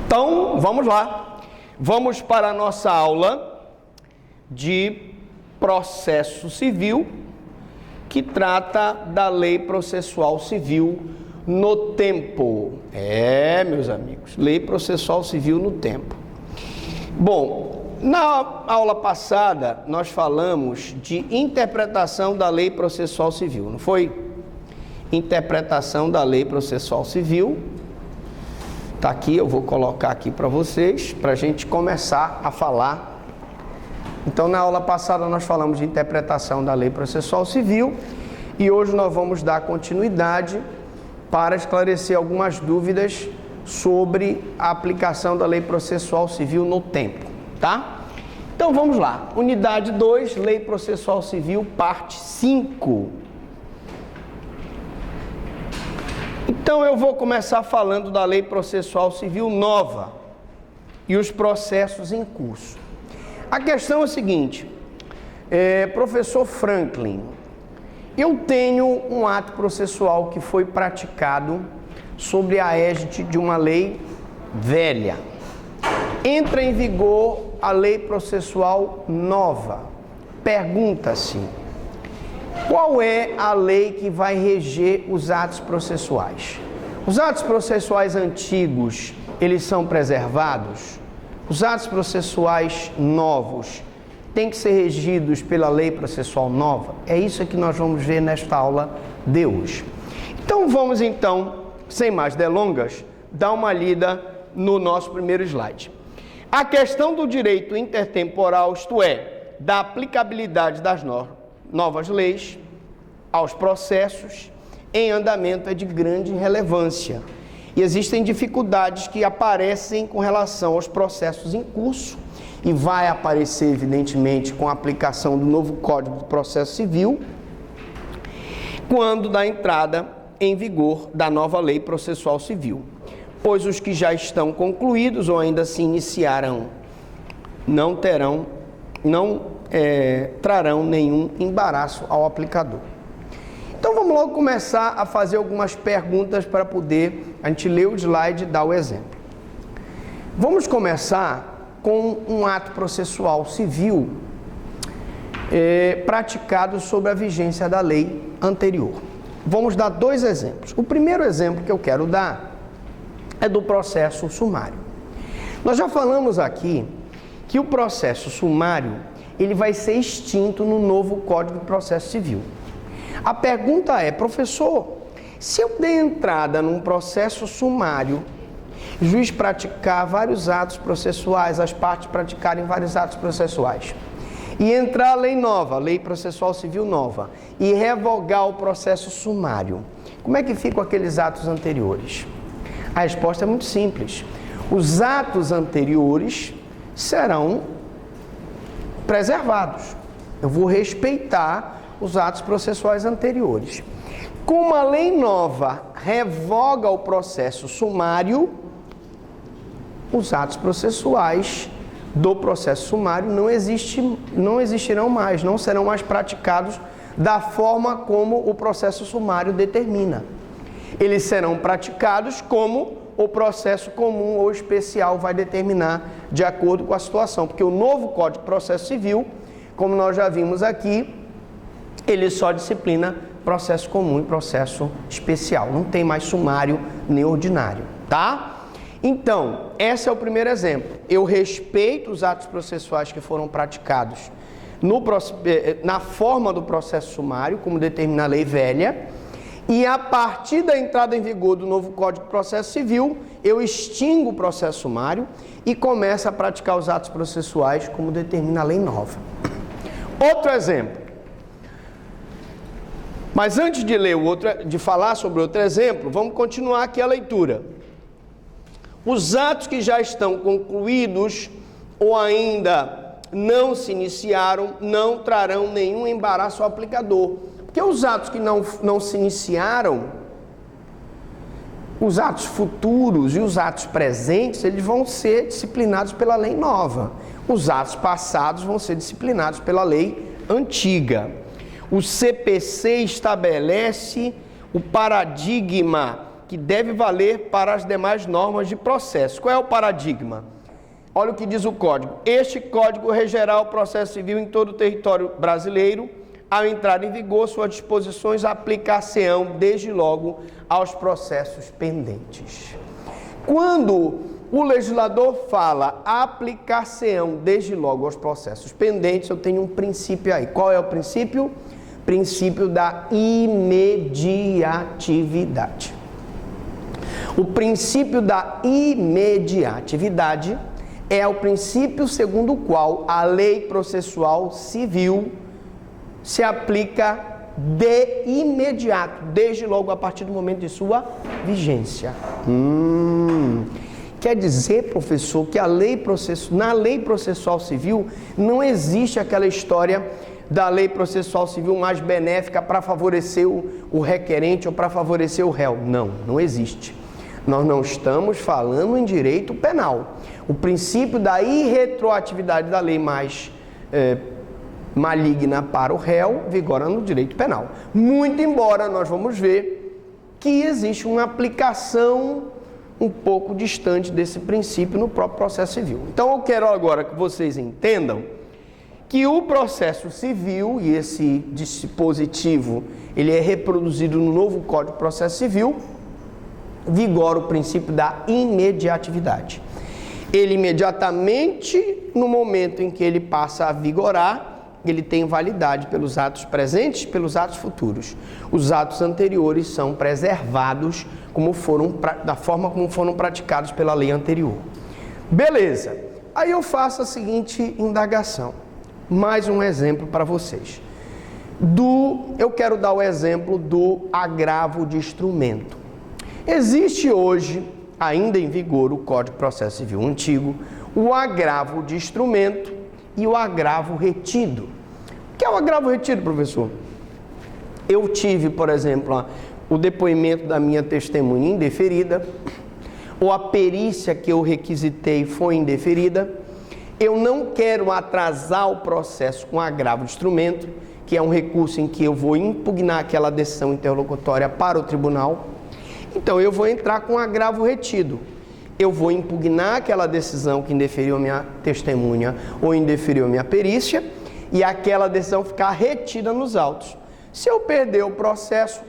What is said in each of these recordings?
Então, vamos lá. Vamos para a nossa aula de processo civil, que trata da lei processual civil no tempo. Meus amigos, lei processual civil no tempo. Bom, na aula passada nós falamos de interpretação da lei processual civil, não foi? Interpretação da lei processual civil. Tá aqui, eu vou colocar aqui para vocês, para a gente começar a falar. Então, na aula passada nós falamos de interpretação da lei processual civil e hoje nós vamos dar continuidade para esclarecer algumas dúvidas sobre a aplicação da lei processual civil no tempo, tá? Então, vamos lá. Unidade 2, Lei Processual Civil, parte 5. Então, eu vou começar falando da Lei Processual Civil nova e os processos em curso. A questão é a seguinte, professor Franklin, eu tenho um ato processual que foi praticado sobre a égide de uma lei velha. Entra em vigor a lei processual nova. Pergunta-se, qual é a lei que vai reger os atos processuais? Os atos processuais antigos, eles são preservados? Os atos processuais novos têm que ser regidos pela lei processual nova? É isso que nós vamos ver nesta aula de hoje. Então vamos sem mais delongas, dar uma lida no nosso primeiro slide. A questão do direito intertemporal, isto é, da aplicabilidade das novas leis aos processos em andamento, é de grande relevância. E existem dificuldades que aparecem com relação aos processos em curso e vai aparecer, evidentemente, com a aplicação do novo Código de Processo Civil, quando da entrada em vigor da nova Lei Processual Civil, pois os que já estão concluídos ou ainda se iniciarão não trarão nenhum embaraço ao aplicador. Então vamos logo começar a fazer algumas perguntas para poder a gente ler o slide e dar o exemplo. Vamos começar com um ato processual civil praticado sob a vigência da lei anterior. Vamos dar dois exemplos. O primeiro exemplo que eu quero dar é do processo sumário. Nós já falamos aqui que o processo sumário ele vai ser extinto no novo Código de Processo Civil. A pergunta é, professor, se eu der entrada num processo sumário, o juiz praticar vários atos processuais, as partes praticarem vários atos processuais, e entrar a lei nova, a Lei Processual Civil nova, e revogar o processo sumário, como é que ficam aqueles atos anteriores? A resposta é muito simples. Os atos anteriores serão preservados. Eu vou respeitar os atos processuais anteriores. Como a lei nova revoga o processo sumário, os atos processuais do processo sumário não existirão mais, não serão mais praticados da forma como o processo sumário determina. Eles serão praticados como o processo comum ou especial vai determinar de acordo com a situação, porque o novo Código de Processo Civil, como nós já vimos aqui, ele só disciplina processo comum e processo especial. Não tem mais sumário nem ordinário, tá? Então, esse é o primeiro exemplo. Eu respeito os atos processuais que foram praticados na forma do processo sumário, como determina a lei velha, e a partir da entrada em vigor do novo Código de Processo Civil, eu extingo o processo sumário e começo a praticar os atos processuais, como determina a lei nova. Outro exemplo. Mas antes de falar sobre outro exemplo, vamos continuar aqui a leitura. Os atos que já estão concluídos ou ainda não se iniciaram não trarão nenhum embaraço ao aplicador. Porque os atos que não se iniciaram, os atos futuros e os atos presentes, eles vão ser disciplinados pela lei nova. Os atos passados vão ser disciplinados pela lei antiga. O CPC estabelece o paradigma que deve valer para as demais normas de processo. Qual é o paradigma? Olha o que diz o Código. Este Código regerá o processo civil em todo o território brasileiro. Ao entrar em vigor, suas disposições aplicar-se-ão desde logo aos processos pendentes. Quando o legislador fala aplicar-se-ão desde logo aos processos pendentes, eu tenho um princípio aí. Qual é o princípio? Princípio da imediatividade. O princípio da imediatividade é o princípio segundo o qual a lei processual civil se aplica de imediato, desde logo a partir do momento de sua vigência. Quer dizer, professor, que na lei processual civil não existe aquela história da lei processual civil mais benéfica para favorecer o requerente ou para favorecer o réu. Não, não existe. Nós não estamos falando em direito penal. O princípio da irretroatividade da lei mais maligna para o réu vigora no direito penal. Muito embora nós vamos ver que existe uma aplicação um pouco distante desse princípio no próprio processo civil. Então eu quero agora que vocês entendam que o processo civil, e esse dispositivo ele é reproduzido no novo Código de Processo Civil, vigora o princípio da imediatividade. Ele imediatamente, no momento em que ele passa a vigorar, ele tem validade pelos atos presentes e pelos atos futuros. Os atos anteriores são preservados da forma como foram praticados pela lei anterior. Beleza. Aí eu faço a seguinte indagação. Mais um exemplo para vocês. Eu quero dar o exemplo do agravo de instrumento. Existe hoje, ainda em vigor, o Código de Processo Civil antigo, o agravo de instrumento e o agravo retido. O que é o agravo retido, professor? Eu tive, por exemplo, o depoimento da minha testemunha indeferida, ou a perícia que eu requisitei foi indeferida. Eu não quero atrasar o processo com agravo de instrumento, que é um recurso em que eu vou impugnar aquela decisão interlocutória para o tribunal. Então, eu vou entrar com agravo retido. Eu vou impugnar aquela decisão que indeferiu a minha testemunha ou indeferiu a minha perícia e aquela decisão ficar retida nos autos. Se eu perder o processo,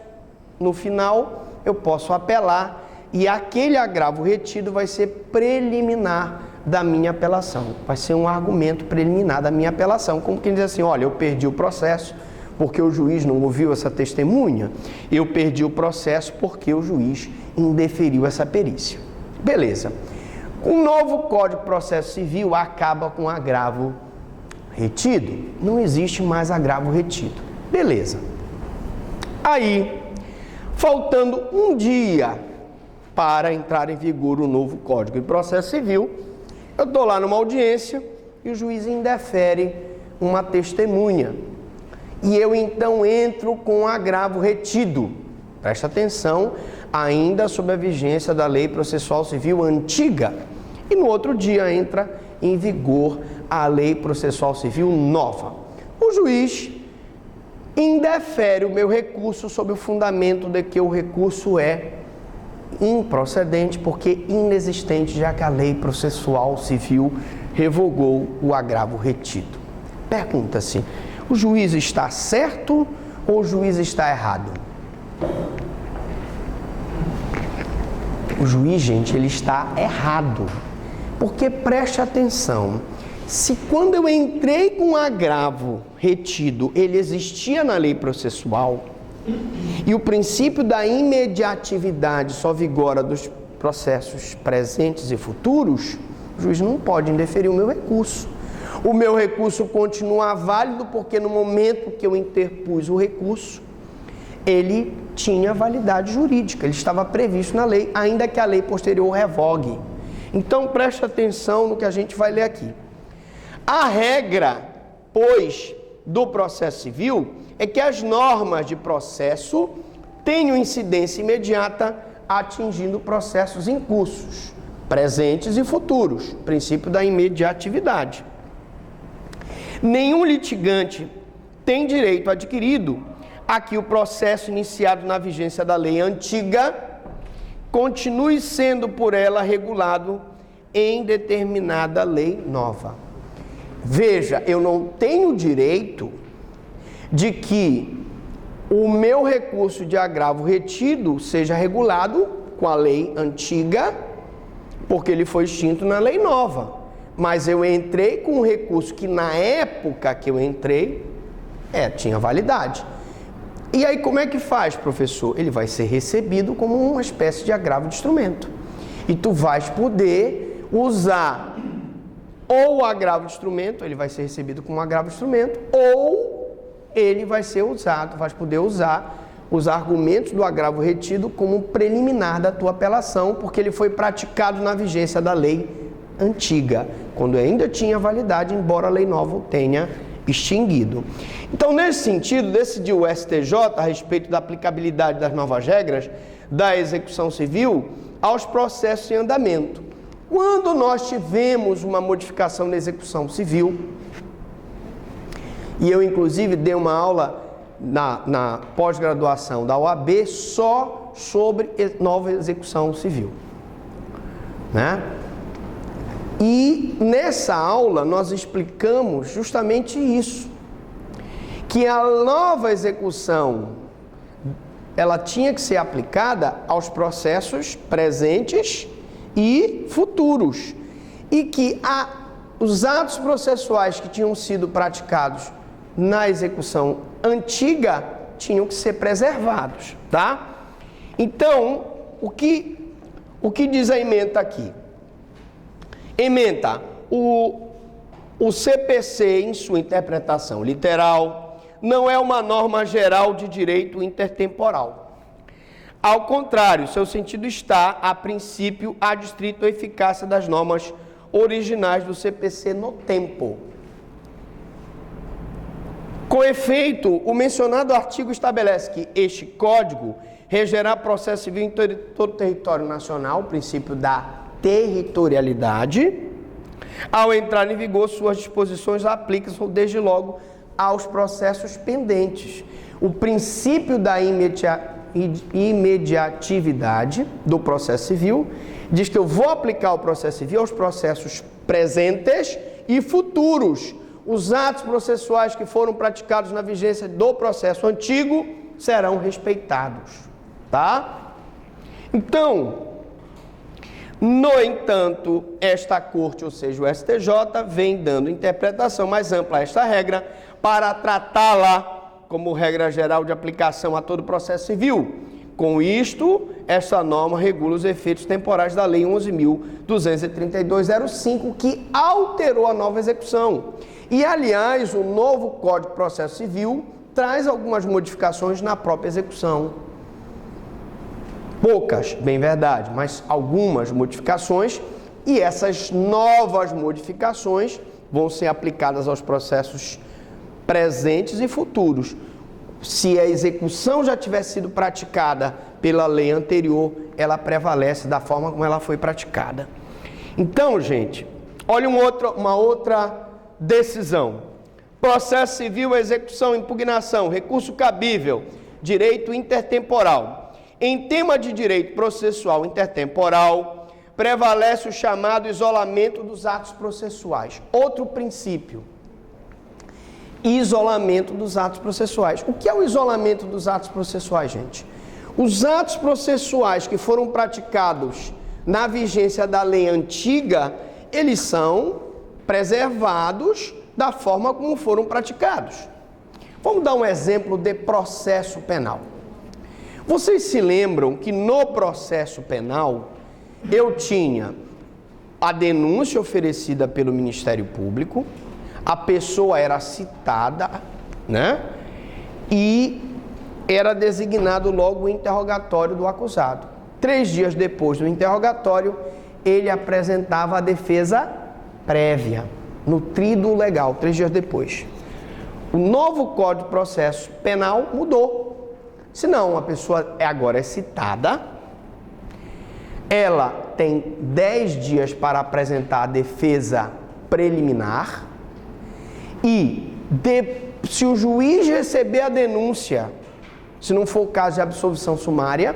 no final, eu posso apelar e aquele agravo retido vai ser preliminar da minha apelação. Vai ser um argumento preliminar da minha apelação. Como quem diz assim, olha, eu perdi o processo porque o juiz não ouviu essa testemunha, eu perdi o processo porque o juiz indeferiu essa perícia. Beleza. O novo Código de Processo Civil acaba com agravo retido. Não existe mais agravo retido. Beleza. Aí, faltando um dia para entrar em vigor o novo Código de Processo Civil, eu estou lá numa audiência e o juiz indefere uma testemunha. E eu então entro com agravo retido. Presta atenção, ainda sob a vigência da Lei Processual Civil antiga. E no outro dia entra em vigor a Lei Processual Civil nova. O juiz indefere o meu recurso sob o fundamento de que o recurso é improcedente, porque inexistente, já que a Lei Processual Civil revogou o agravo retido. Pergunta-se, o juiz está certo ou o juiz está errado? O juiz, gente, ele está errado. Porque preste atenção, se quando eu entrei com agravo retido, ele existia na lei processual, e o princípio da imediatividade só vigora dos processos presentes e futuros, o juiz não pode indeferir o meu recurso. O meu recurso continua válido porque no momento que eu interpus o recurso, ele tinha validade jurídica, ele estava previsto na lei, ainda que a lei posterior revogue. Então preste atenção no que a gente vai ler aqui. A regra, pois, do processo civil é que as normas de processo tenham incidência imediata atingindo processos em cursos, presentes e futuros, princípio da imediatividade. Nenhum litigante tem direito adquirido a que o processo iniciado na vigência da lei antiga continue sendo por ela regulado em determinada lei nova. Veja, eu não tenho direito de que o meu recurso de agravo retido seja regulado com a lei antiga, porque ele foi extinto na lei nova. Mas eu entrei com um recurso que na época que eu entrei, tinha validade. E aí como é que faz, professor? Ele vai ser recebido como uma espécie de agravo de instrumento. E tu vais poder usar ou o agravo de instrumento, ele vai ser recebido como um agravo de instrumento, ou ele vai ser usado, vais poder usar os argumentos do agravo retido como preliminar da tua apelação, porque ele foi praticado na vigência da lei antiga, quando ainda tinha validade, embora a lei nova o tenha extinguido. Então, nesse sentido, decidiu o STJ a respeito da aplicabilidade das novas regras da execução civil aos processos em andamento. Quando nós tivemos uma modificação na execução civil, e eu inclusive dei uma aula na pós-graduação da OAB só sobre nova execução civil, né? E nessa aula nós explicamos justamente isso, que a nova execução ela tinha que ser aplicada aos processos presentes e futuros, e que os atos processuais que tinham sido praticados na execução antiga tinham que ser preservados, tá? Então, o que diz a ementa aqui? Ementa, o CPC, em sua interpretação literal, não é uma norma geral de direito intertemporal. Ao contrário, seu sentido está, a princípio, adstrito à eficácia das normas originais do CPC no tempo. Com efeito, o mencionado artigo estabelece que este Código regerá processo civil em todo o território nacional, o princípio da territorialidade. Ao entrar em vigor, suas disposições aplicam-se desde logo aos processos pendentes. O princípio da imediatividade do processo civil diz que eu vou aplicar o processo civil aos processos presentes e futuros. Os atos processuais que foram praticados na vigência do processo antigo serão respeitados, tá? Então, no entanto, esta corte, ou seja, o STJ, vem dando interpretação mais ampla a esta regra para tratá-la como regra geral de aplicação a todo processo civil. Com isto, esta norma regula os efeitos temporais da Lei 11.232/05, que alterou a nova execução. E, aliás, o novo Código de Processo Civil traz algumas modificações na própria execução. Poucas, bem verdade, mas algumas modificações, e essas novas modificações vão ser aplicadas aos processos presentes e futuros. Se a execução já tivesse sido praticada pela lei anterior, ela prevalece da forma como ela foi praticada. Então, gente, olha uma outra decisão. Processo civil, execução, impugnação, recurso cabível, direito intertemporal. Em tema de direito processual intertemporal, prevalece o chamado isolamento dos atos processuais. Outro princípio. Isolamento dos atos processuais. O que é o isolamento dos atos processuais, gente? Os atos processuais que foram praticados na vigência da lei antiga, eles são preservados da forma como foram praticados. Vamos dar um exemplo de processo penal. Vocês se lembram que no processo penal eu tinha a denúncia oferecida pelo Ministério Público, a pessoa era citada, né? E era designado logo o interrogatório do acusado. 3 dias depois do interrogatório, ele apresentava a defesa prévia, nutrido legal, 3 dias depois. O novo Código de Processo Penal mudou. Se não, a pessoa agora é citada, ela tem 10 dias para apresentar a defesa preliminar e se o juiz receber a denúncia, se não for o caso de absolvição sumária,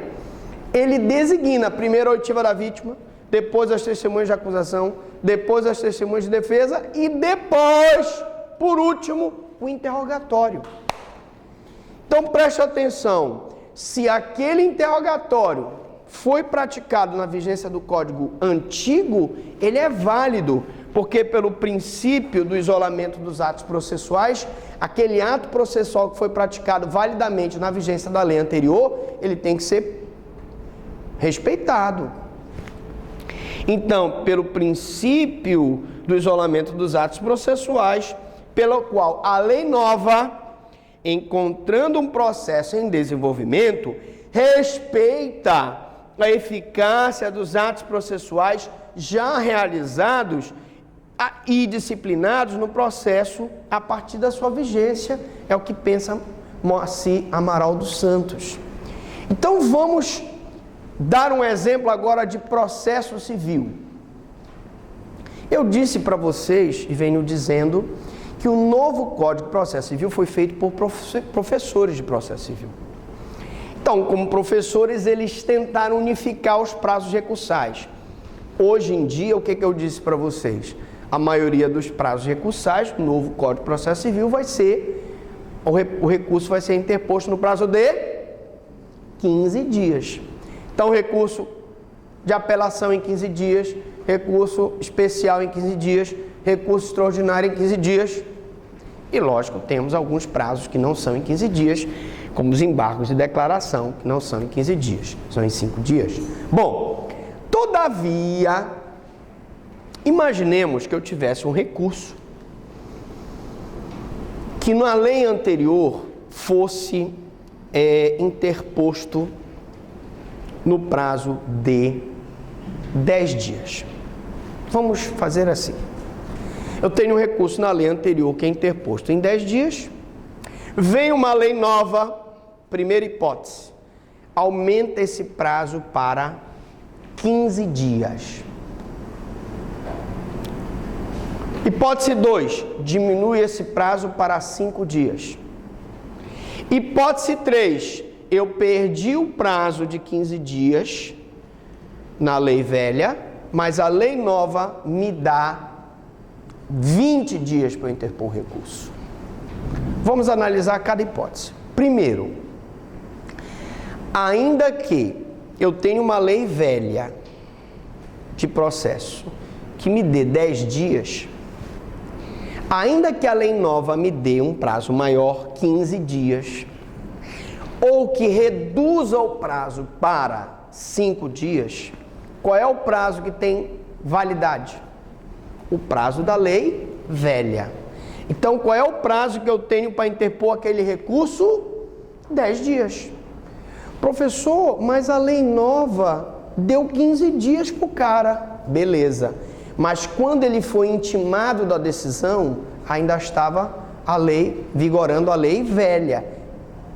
ele designa primeiro a oitiva da vítima, depois as testemunhas de acusação, depois as testemunhas de defesa e depois, por último, o interrogatório. Então preste atenção, se aquele interrogatório foi praticado na vigência do Código Antigo, ele é válido, porque pelo princípio do isolamento dos atos processuais, aquele ato processual que foi praticado validamente na vigência da lei anterior, ele tem que ser respeitado. Então, pelo princípio do isolamento dos atos processuais, pelo qual a lei nova, encontrando um processo em desenvolvimento, respeita a eficácia dos atos processuais já realizados e disciplinados no processo a partir da sua vigência, é o que pensa Moacir Amaral dos Santos. Então vamos dar um exemplo agora de processo civil. Eu disse para vocês, e venho dizendo, que o novo Código de Processo Civil foi feito por professores de processo civil. Então, como professores, eles tentaram unificar os prazos recursais. Hoje em dia, o que eu disse para vocês? A maioria dos prazos recursais, o novo Código de Processo Civil, vai ser, o recurso vai ser interposto no prazo de 15 dias. Então, recurso de apelação em 15 dias, recurso especial em 15 dias, recurso extraordinário em 15 dias. E, lógico, temos alguns prazos que não são em 15 dias, como os embargos de declaração, que não são em 15 dias, são em 5 dias. Bom, todavia, imaginemos que eu tivesse um recurso que na lei anterior fosse interposto no prazo de 10 dias. Vamos fazer assim. Eu tenho um recurso na lei anterior que é interposto em 10 dias. Vem uma lei nova, primeira hipótese, aumenta esse prazo para 15 dias. Hipótese 2, diminui esse prazo para 5 dias. Hipótese 3, eu perdi o prazo de 15 dias na lei velha, mas a lei nova me dá 20 dias para eu interpor o recurso. Vamos analisar cada hipótese. Primeiro, ainda que eu tenha uma lei velha de processo que me dê 10 dias, ainda que a lei nova me dê um prazo maior, 15 dias, ou que reduza o prazo para 5 dias, qual é o prazo que tem validade? O prazo da lei velha. Então, qual é o prazo que eu tenho para interpor aquele recurso? 10 dias. Professor, mas a lei nova deu 15 dias para o cara. Beleza. Mas quando ele foi intimado da decisão, ainda estava a lei, vigorando a lei velha.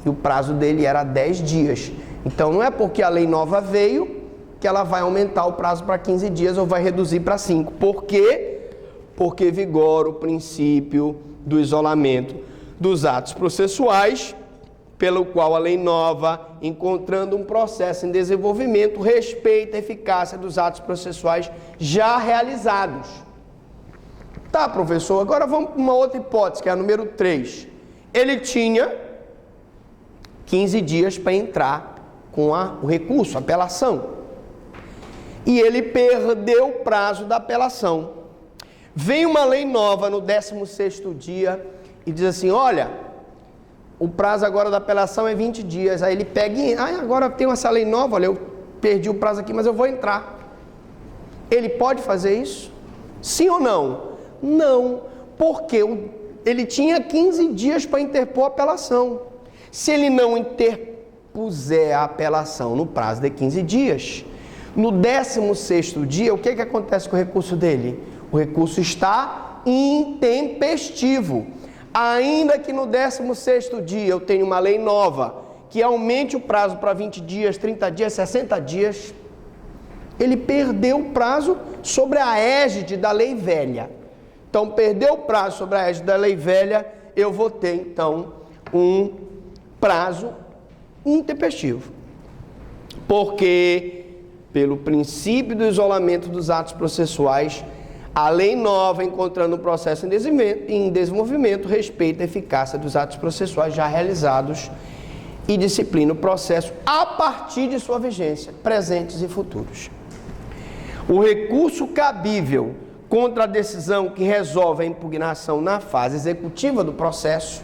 E o prazo dele era 10 dias. Então, não é porque a lei nova veio que ela vai aumentar o prazo para 15 dias ou vai reduzir para 5. Por quê? Porque vigora o princípio do isolamento dos atos processuais, pelo qual a lei nova, encontrando um processo em desenvolvimento, respeita a eficácia dos atos processuais já realizados. Tá, professor, agora vamos para uma outra hipótese, que é a número 3. Ele tinha 15 dias para entrar com o recurso, a apelação. E ele perdeu o prazo da apelação. Vem uma lei nova no 16º dia e diz assim, olha, o prazo agora da apelação é 20 dias. Aí ele pega e, agora tem essa lei nova, olha, eu perdi o prazo aqui, mas eu vou entrar. Ele pode fazer isso? Sim ou não? Não, porque ele tinha 15 dias para interpor a apelação. Se ele não interpuser a apelação no prazo de 15 dias, no 16º dia, o que acontece com o recurso dele? O recurso está intempestivo. Ainda que no 16º dia eu tenha uma lei nova que aumente o prazo para 20 dias, 30 dias, 60 dias, ele perdeu o prazo sobre a égide da lei velha. Então, perdeu o prazo sobre a égide da lei velha, eu vou ter, então, um prazo intempestivo. Porque, pelo princípio do isolamento dos atos processuais, a lei nova, encontrando o processo em desenvolvimento, respeita a eficácia dos atos processuais já realizados e disciplina o processo a partir de sua vigência, presentes e futuros. O recurso cabível contra a decisão que resolve a impugnação na fase executiva do processo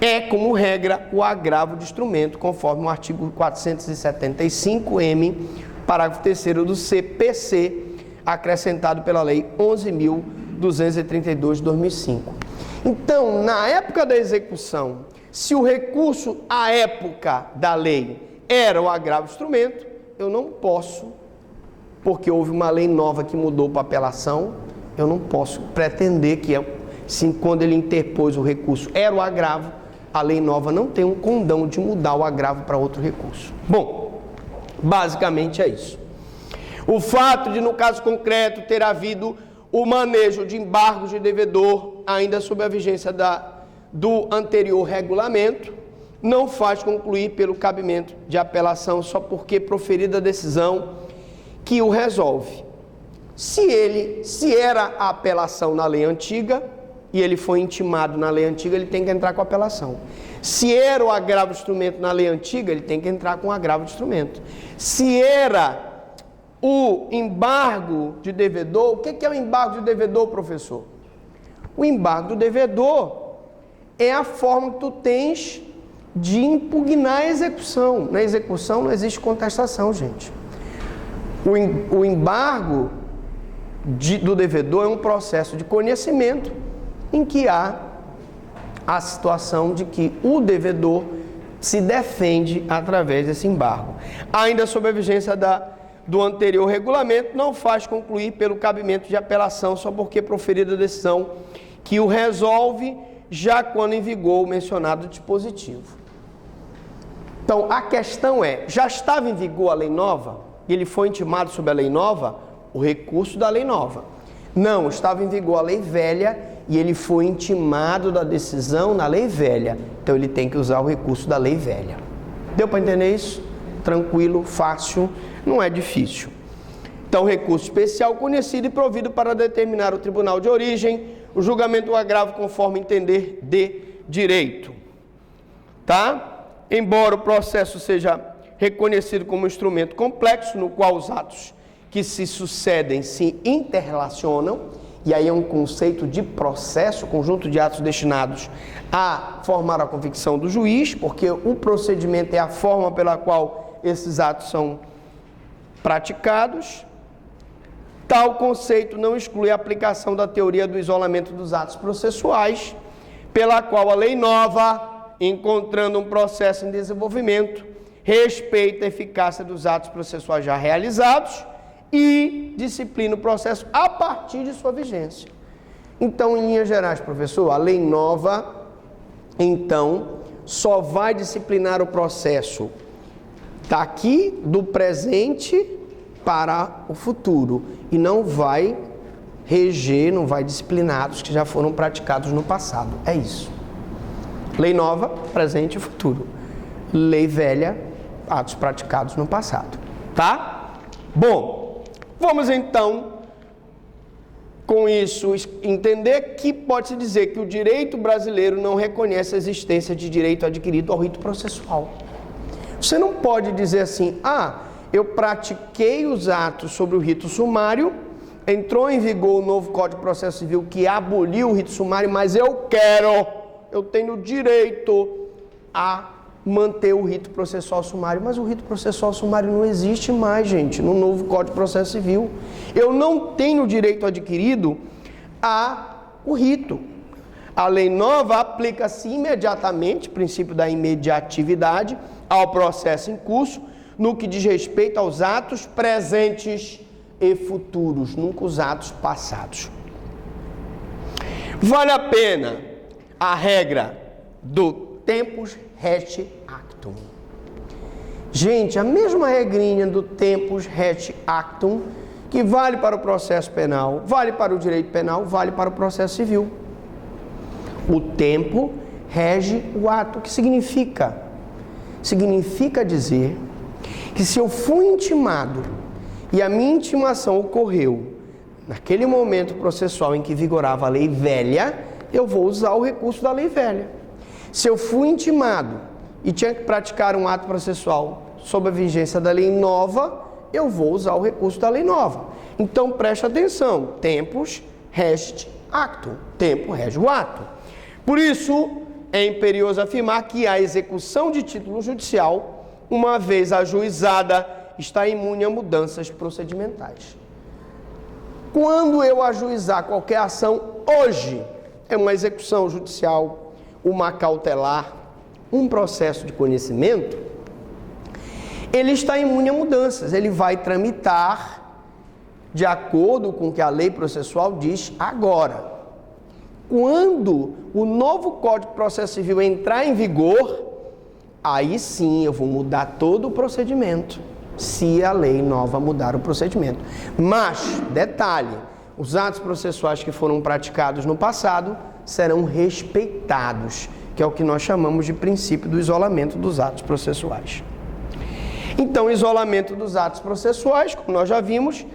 é, como regra, o agravo de instrumento, conforme o artigo 475-M, parágrafo 3º do CPC, acrescentado pela Lei 11.232 de 2005. Então, na época da execução, se o recurso à época da lei era o agravo de instrumento, eu não posso, porque houve uma lei nova que mudou para apelação, eu não posso pretender que, quando ele interpôs o recurso, era o agravo, a lei nova não tem um condão de mudar o agravo para outro recurso. Bom, basicamente é isso. O fato de, no caso concreto, ter havido o manejo de embargos de devedor, ainda sob a vigência do anterior regulamento, não faz concluir pelo cabimento de apelação só porque proferida a decisão que o resolve. Se era a apelação na lei antiga e ele foi intimado na lei antiga, ele tem que entrar com a apelação. Se era o agravo de instrumento na lei antiga, ele tem que entrar com o agravo de instrumento. Se era o embargo de devedor, o que é o embargo de devedor, professor? O embargo do devedor é a forma que tu tens de impugnar a execução. Na execução não existe contestação, gente. O embargo do devedor é um processo de conhecimento em que há a situação de que o devedor se defende através desse embargo. Ainda sob a vigência do anterior regulamento, não faz concluir pelo cabimento de apelação só porque proferida a decisão que o resolve, já quando em vigor o mencionado dispositivo. Então, a questão é, já estava em vigor a lei nova? E ele foi intimado sobre a lei nova? O recurso da lei nova. Não, estava em vigor a lei velha e ele foi intimado da decisão na lei velha. Então, ele tem que usar o recurso da lei velha. Deu para entender isso? Tranquilo, fácil, não é difícil. Então, recurso especial conhecido e provido para determinar o tribunal de origem o julgamento do agravo conforme entender de direito. Tá? Embora o processo seja reconhecido como um instrumento complexo, no qual os atos que se sucedem se interrelacionam, e aí é um conceito de processo, conjunto de atos destinados a formar a convicção do juiz, porque o procedimento é a forma pela qual esses atos são praticados. Tal conceito não exclui a aplicação da teoria do isolamento dos atos processuais, pela qual a lei nova, encontrando um processo em desenvolvimento, respeita a eficácia dos atos processuais já realizados e disciplina o processo a partir de sua vigência. Então, em linhas gerais, professor, a lei nova, então, só vai disciplinar o processo daqui do presente para o futuro e não vai reger, não vai disciplinar atos que já foram praticados no passado. É isso. Lei nova, presente e futuro. Lei velha, atos praticados no passado. Tá? Bom, vamos então, com isso, entender que pode-se dizer que o direito brasileiro não reconhece a existência de direito adquirido ao rito processual. Você não pode dizer assim, eu pratiquei os atos sobre o rito sumário, entrou em vigor o novo Código de Processo Civil que aboliu o rito sumário, mas eu tenho direito a manter o rito processual sumário. Mas o rito processual sumário não existe mais, gente, no novo Código de Processo Civil. Eu não tenho direito adquirido ao rito. A lei nova aplica-se imediatamente, princípio da imediatividade, ao processo em curso, no que diz respeito aos atos presentes e futuros, nunca os atos passados. Vale a pena a regra do tempus ret actum. Gente, a mesma regrinha do tempus ret actum, que vale para o processo penal, vale para o direito penal, vale para o processo civil. O tempo rege o ato. O que significa? Significa dizer que se eu fui intimado e a minha intimação ocorreu naquele momento processual em que vigorava a lei velha, eu vou usar o recurso da lei velha. Se eu fui intimado e tinha que praticar um ato processual sob a vigência da lei nova, eu vou usar o recurso da lei nova. Então preste atenção, tempus rest actum, tempo rege o ato. Por isso, é imperioso afirmar que a execução de título judicial, uma vez ajuizada, está imune a mudanças procedimentais. Quando eu ajuizar qualquer ação hoje, é uma execução judicial, uma cautelar, um processo de conhecimento, ele está imune a mudanças, ele vai tramitar de acordo com o que a lei processual diz agora. Quando o novo Código de Processo Civil entrar em vigor, aí sim eu vou mudar todo o procedimento, se a lei nova mudar o procedimento. Mas, detalhe, os atos processuais que foram praticados no passado serão respeitados, que é o que nós chamamos de princípio do isolamento dos atos processuais. Então, o isolamento dos atos processuais, como nós já vimos,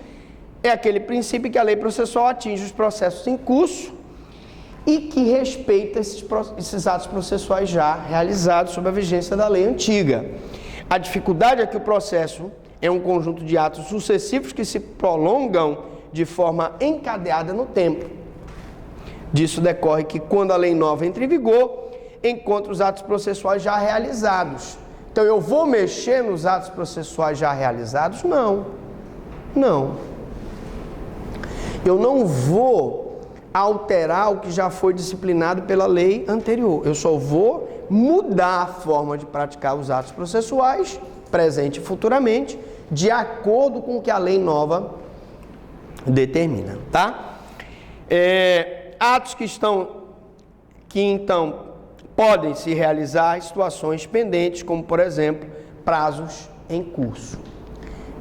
é aquele princípio que a lei processual atinge os processos em curso e que respeita esses atos processuais já realizados sob a vigência da lei antiga. A dificuldade é que o processo é um conjunto de atos sucessivos que se prolongam de forma encadeada no tempo. Disso decorre que, quando a lei nova entra em vigor, encontra os atos processuais já realizados. Então, eu vou mexer nos atos processuais já realizados? Não. Eu não vou alterar o que já foi disciplinado pela lei anterior. Eu só vou mudar a forma de praticar os atos processuais, presente e futuramente, de acordo com o que a lei nova determina, tá? Atos que então podem se realizar em situações pendentes, como, por exemplo, prazos em curso.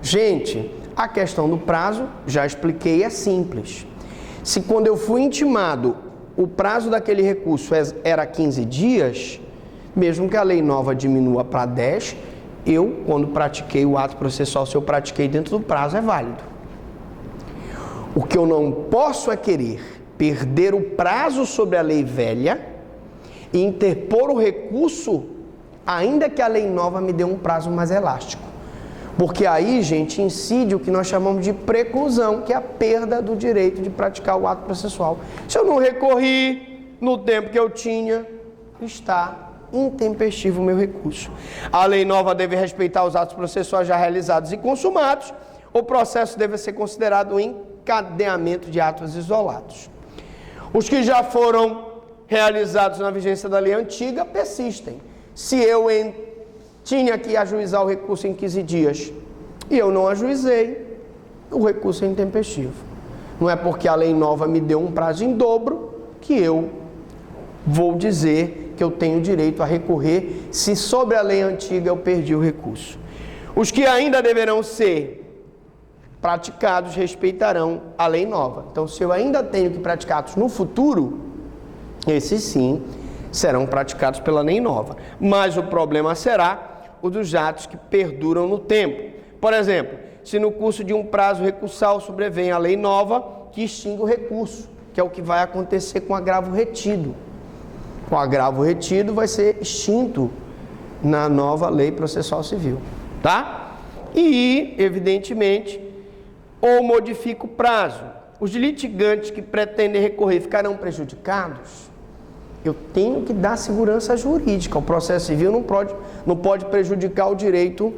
Gente, a questão do prazo, já expliquei, é simples. Se quando eu fui intimado, o prazo daquele recurso era 15 dias, mesmo que a lei nova diminua para 10, quando pratiquei o ato processual, se eu pratiquei dentro do prazo, é válido. O que eu não posso é querer perder o prazo sobre a lei velha e interpor o recurso, ainda que a lei nova me dê um prazo mais elástico. Porque aí, gente, incide o que nós chamamos de preclusão, que é a perda do direito de praticar o ato processual. Se eu não recorri no tempo que eu tinha, está intempestivo o meu recurso. A lei nova deve respeitar os atos processuais já realizados e consumados. O processo deve ser considerado um encadeamento de atos isolados. Os que já foram realizados na vigência da lei antiga persistem. Se eu tinha que ajuizar o recurso em 15 dias e eu não ajuizei, o recurso é intempestivo. Não é porque a lei nova me deu um prazo em dobro que eu vou dizer que eu tenho direito a recorrer se sobre a lei antiga eu perdi o recurso. Os que ainda deverão ser praticados respeitarão a lei nova. Então, se eu ainda tenho que praticar atos no futuro, esses sim serão praticados pela lei nova. Mas o problema será o dos atos que perduram no tempo. Por exemplo, se no curso de um prazo recursal sobrevém a lei nova que extingue o recurso, que é o que vai acontecer com o agravo retido. O agravo retido vai ser extinto na nova lei processual civil, tá? E, evidentemente, ou modifica o prazo. Os litigantes que pretendem recorrer ficarão prejudicados? Eu tenho que dar segurança jurídica. O processo civil não pode prejudicar o direito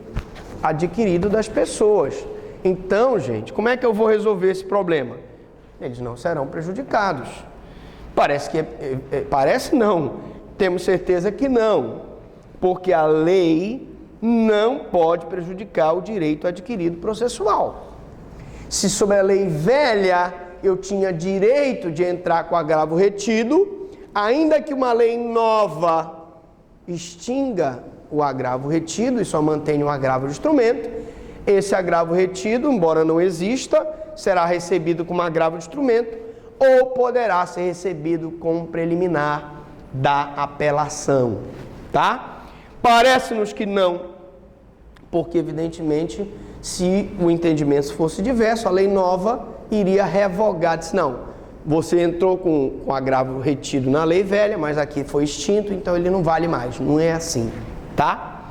adquirido das pessoas. Então, gente, como é que eu vou resolver esse problema? Eles não serão prejudicados. Parece não. Temos certeza que não. Porque a lei não pode prejudicar o direito adquirido processual. Se sobre a lei velha eu tinha direito de entrar com agravo retido, ainda que uma lei nova extinga o agravo retido e só mantenha o agravo de instrumento, esse agravo retido, embora não exista, será recebido como agravo de instrumento ou poderá ser recebido como preliminar da apelação, tá? Parece-nos que não porque evidentemente, se o entendimento fosse diverso, a lei nova iria revogar, disse, não, você entrou com agravo retido na lei velha, mas aqui foi extinto, então ele não vale mais. Não é assim, tá?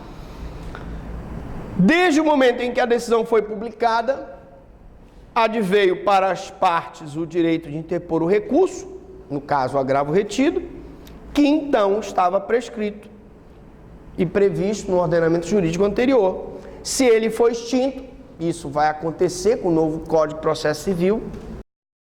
Desde o momento em que a decisão foi publicada, adveio para as partes o direito de interpor o recurso, no caso o agravo retido, que então estava prescrito e previsto no ordenamento jurídico anterior. Se ele for extinto, isso vai acontecer com o novo Código de Processo Civil,